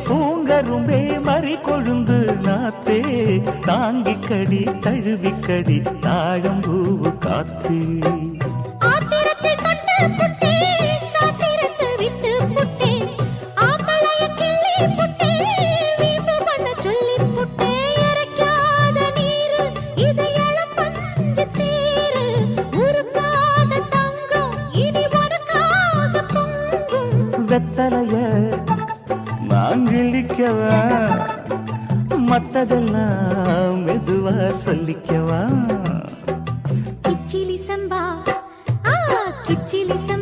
பூங்கரும்பே மறி கொழுந்து நாத்தே தாங்கிக்கடி தழுவிக்கடி தாழம்பூவு காத்தே வெத்தலைய நான் கிழிக்கவா மத்ததெல்லாம் மெதுவா சொல்லிக்கவா கிச்சிலி சம்பா கிச்சிலி சம்பா